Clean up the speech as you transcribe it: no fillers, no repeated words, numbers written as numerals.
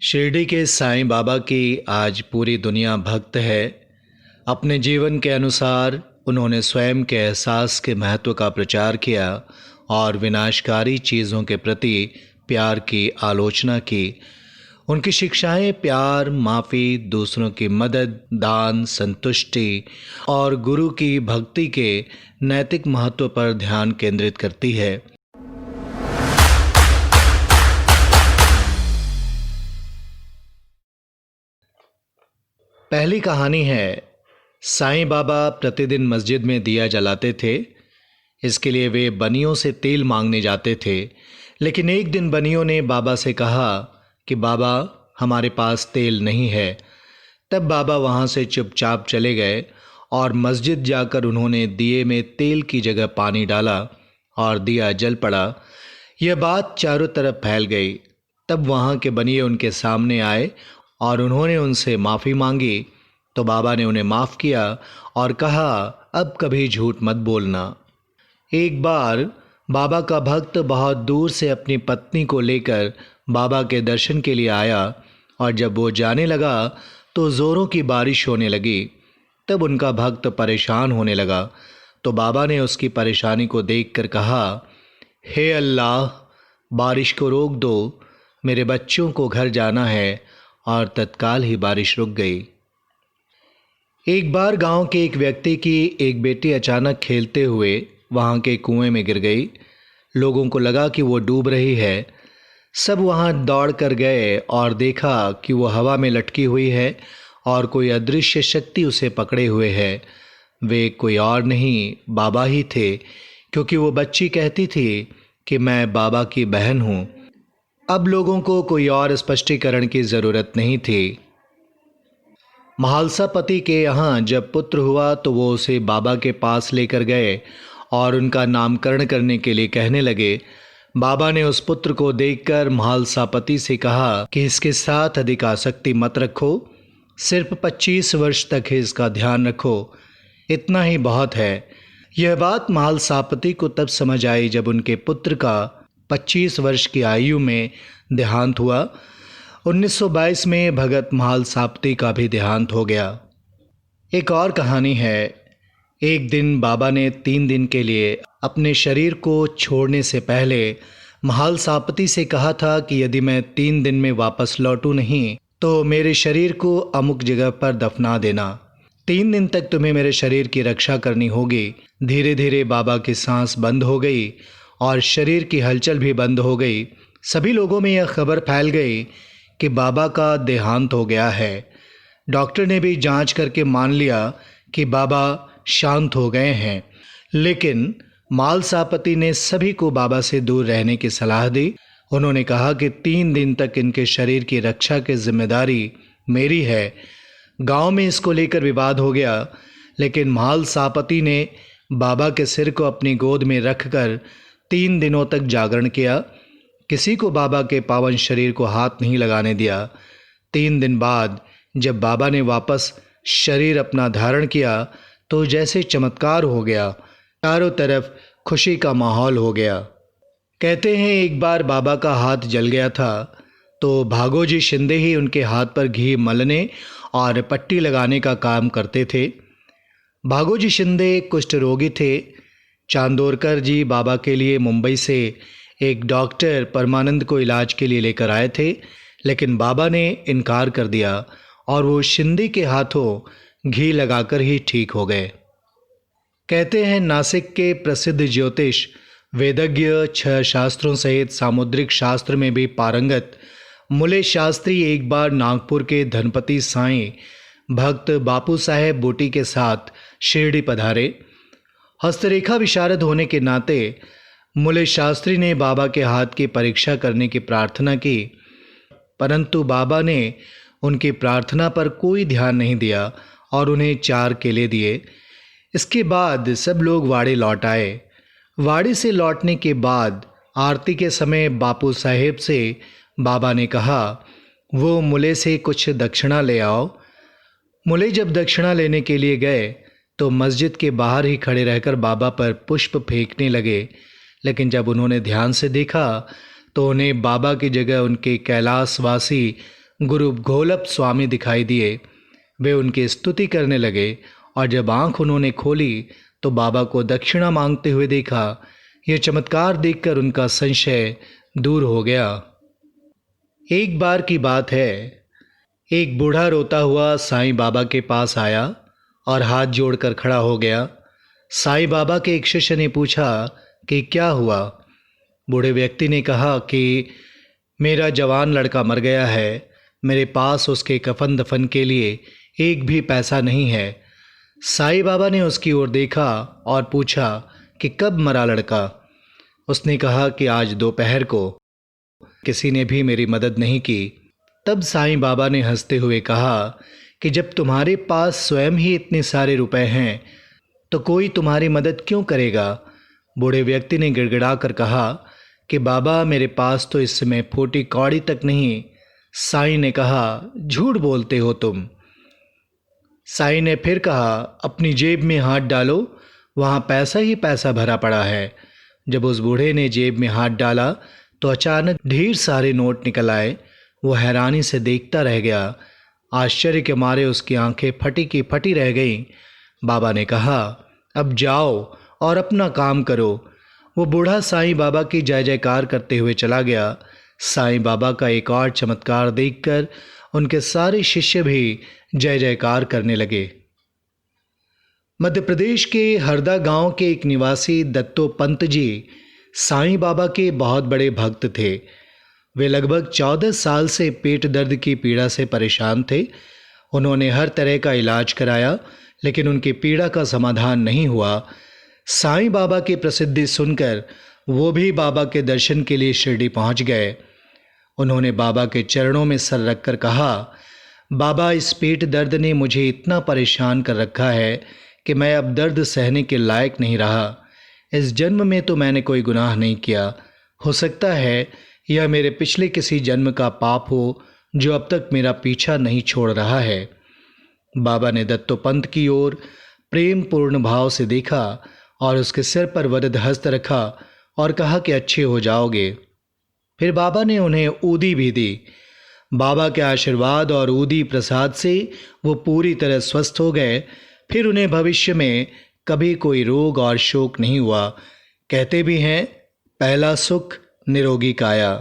शिरडी के साईं बाबा की आज पूरी दुनिया भक्त है। अपने जीवन के अनुसार उन्होंने स्वयं के एहसास के महत्व का प्रचार किया और विनाशकारी चीज़ों के प्रति प्यार की आलोचना की। उनकी शिक्षाएं प्यार, माफ़ी, दूसरों की मदद, दान, संतुष्टि और गुरु की भक्ति के नैतिक महत्व पर ध्यान केंद्रित करती है। पहली कहानी है, साईं बाबा प्रतिदिन मस्जिद में दिया जलाते थे। इसके लिए वे बनियों से तेल मांगने जाते थे। लेकिन एक दिन बनियों ने बाबा से कहा कि बाबा, हमारे पास तेल नहीं है। तब बाबा वहाँ से चुपचाप चले गए और मस्जिद जाकर उन्होंने दिए में तेल की जगह पानी डाला और दिया जल पड़ा। यह बात चारों तरफ फैल गई। तब वहाँ के बनिए उनके सामने आए और उन्होंने उनसे माफ़ी मांगी। तो बाबा ने उन्हें माफ़ किया और कहा, अब कभी झूठ मत बोलना। एक बार बाबा का भक्त बहुत दूर से अपनी पत्नी को लेकर बाबा के दर्शन के लिए आया और जब वो जाने लगा तो ज़ोरों की बारिश होने लगी। तब उनका भक्त परेशान होने लगा। तो बाबा ने उसकी परेशानी को देखकर कहा, हे अल्लाह, बारिश को रोक दो, मेरे बच्चों को घर जाना है। और तत्काल ही बारिश रुक गई। एक बार गांव के एक व्यक्ति की एक बेटी अचानक खेलते हुए वहां के कुएं में गिर गई। लोगों को लगा कि वो डूब रही है। सब वहां दौड़ कर गए और देखा कि वो हवा में लटकी हुई है और कोई अदृश्य शक्ति उसे पकड़े हुए है। वे कोई और नहीं, बाबा ही थे, क्योंकि वो बच्ची कहती थी कि मैं बाबा की बहन हूँ। अब लोगों को कोई और स्पष्टीकरण की ज़रूरत नहीं थी। महालसा पति के यहाँ जब पुत्र हुआ तो वो उसे बाबा के पास लेकर गए और उनका नामकरण करने के लिए कहने लगे। बाबा ने उस पुत्र को देखकर महालसा पति से कहा कि इसके साथ अधिक आसक्ति मत रखो, सिर्फ 25 वर्ष तक ही इसका ध्यान रखो, इतना ही बहुत है। यह बात महालसापति को तब समझ आई जब उनके पुत्र का 25 वर्ष की आयु में देहांत हुआ। 1922 में भगत महालसापति का भी देहांत हो गया। एक और कहानी है। एक दिन बाबा ने 3 दिन के लिए अपने शरीर को छोड़ने से पहले महालसापति से कहा था कि यदि मैं 3 दिन में वापस लौटूं नहीं तो मेरे शरीर को अमुक जगह पर दफना देना। 3 दिन तक तुम्हें मेरे शरीर की रक्षा करनी होगी। धीरे धीरे बाबा की सांस बंद हो गई और शरीर की हलचल भी बंद हो गई। सभी लोगों में यह खबर फैल गई कि बाबा का देहांत हो गया है। डॉक्टर ने भी जांच करके मान लिया कि बाबा शांत हो गए हैं। लेकिन मालसापति ने सभी को बाबा से दूर रहने की सलाह दी। उन्होंने कहा कि 3 दिन तक इनके शरीर की रक्षा की जिम्मेदारी मेरी है। गांव में इसको लेकर विवाद हो गया, लेकिन मालसापति ने बाबा के सिर को अपनी गोद में रखकर 3 दिनों तक जागरण किया। किसी को बाबा के पावन शरीर को हाथ नहीं लगाने दिया। 3 दिन बाद जब बाबा ने वापस शरीर अपना धारण किया तो जैसे चमत्कार हो गया। चारों तरफ खुशी का माहौल हो गया। कहते हैं एक बार बाबा का हाथ जल गया था तो भागोजी शिंदे ही उनके हाथ पर घी मलने और पट्टी लगाने का काम करते थे। भागोजी शिंदे कुष्ठ रोगी थे। चांदोरकर जी बाबा के लिए मुंबई से एक डॉक्टर परमानंद को इलाज के लिए लेकर आए थे, लेकिन बाबा ने इनकार कर दिया और वो शिंदे के हाथों घी लगाकर ही ठीक हो गए। कहते हैं नासिक के प्रसिद्ध ज्योतिष वेदज्ञ 6 शास्त्रों सहित सामुद्रिक शास्त्र में भी पारंगत मुले शास्त्री एक बार नागपुर के धनपति साईं भक्त बापू साहेब बूटी के साथ शिरडी पधारे। हस्तरेखा विशारद होने के नाते मुले शास्त्री ने बाबा के हाथ की परीक्षा करने की प्रार्थना की, परंतु बाबा ने उनकी प्रार्थना पर कोई ध्यान नहीं दिया और उन्हें 4 केले दिए। इसके बाद सब लोग वाड़े लौट आए। वाड़े से लौटने के बाद आरती के समय बापू साहेब से बाबा ने कहा, वो मुले से कुछ दक्षिणा ले आओ। मुले जब दक्षिणा लेने के लिए गए तो मस्जिद के बाहर ही खड़े रहकर बाबा पर पुष्प फेंकने लगे, लेकिन जब उन्होंने ध्यान से देखा तो उन्हें बाबा की जगह उनके कैलाशवासी गुरु घोलप स्वामी दिखाई दिए। वे उनकी स्तुति करने लगे और जब आंख उन्होंने खोली तो बाबा को दक्षिणा मांगते हुए देखा। यह चमत्कार देखकर उनका संशय दूर हो गया। एक बार की बात है, एक बूढ़ा रोता हुआ साईं बाबा के पास आया और हाथ जोड़कर खड़ा हो गया। साईं बाबा के एक शिष्य ने पूछा कि क्या हुआ। बूढ़े व्यक्ति ने कहा कि मेरा जवान लड़का मर गया है, मेरे पास उसके कफन दफन के लिए एक भी पैसा नहीं है। साईं बाबा ने उसकी ओर देखा और पूछा कि कब मरा लड़का। उसने कहा कि आज दोपहर को। किसी ने भी मेरी मदद नहीं की। तब साईं बाबा ने हंसते हुए कहा कि जब तुम्हारे पास स्वयं ही इतने सारे रुपए हैं तो कोई तुम्हारी मदद क्यों करेगा। बूढ़े व्यक्ति ने गिड़गिड़ा कर कहा कि बाबा मेरे पास तो इस समय फूटी कौड़ी तक नहीं। साईं ने कहा झूठ बोलते हो तुम। साईं ने फिर कहा अपनी जेब में हाथ डालो, वहाँ पैसा ही पैसा भरा पड़ा है। जब उस बूढ़े ने जेब में हाथ डाला तो अचानक ढेर सारे नोट निकल आए। वो हैरानी से देखता रह गया। आश्चर्य के मारे उसकी आंखें फटी की फटी रह गईं। बाबा ने कहा अब जाओ और अपना काम करो। वो बूढ़ा साईं बाबा की जय जयकार करते हुए चला गया। साईं बाबा का एक और चमत्कार देखकर उनके सारे शिष्य भी जय जयकार करने लगे। मध्य प्रदेश के हरदा गांव के एक निवासी दत्तो पंत जी साईं बाबा के बहुत बड़े भक्त थे। वे लगभग 14 साल से पेट दर्द की पीड़ा से परेशान थे। उन्होंने हर तरह का इलाज कराया लेकिन उनकी पीड़ा का समाधान नहीं हुआ। साईं बाबा की प्रसिद्धि सुनकर वो भी बाबा के दर्शन के लिए शिरडी पहुंच गए। उन्होंने बाबा के चरणों में सर रखकर कहा बाबा इस पेट दर्द ने मुझे इतना परेशान कर रखा है कि मैं अब दर्द सहने के लायक नहीं रहा। इस जन्म में तो मैंने कोई गुनाह नहीं किया। हो सकता है यह मेरे पिछले किसी जन्म का पाप हो जो अब तक मेरा पीछा नहीं छोड़ रहा है। बाबा ने दत्तोपंत की ओर प्रेम पूर्ण भाव से देखा और उसके सिर पर वरद हस्त रखा और कहा कि अच्छे हो जाओगे। फिर बाबा ने उन्हें ऊदी भी दी। बाबा के आशीर्वाद और ऊदी प्रसाद से वो पूरी तरह स्वस्थ हो गए। फिर उन्हें भविष्य में कभी कोई रोग और शोक नहीं हुआ। कहते भी हैं पहला सुख निरोगी काया।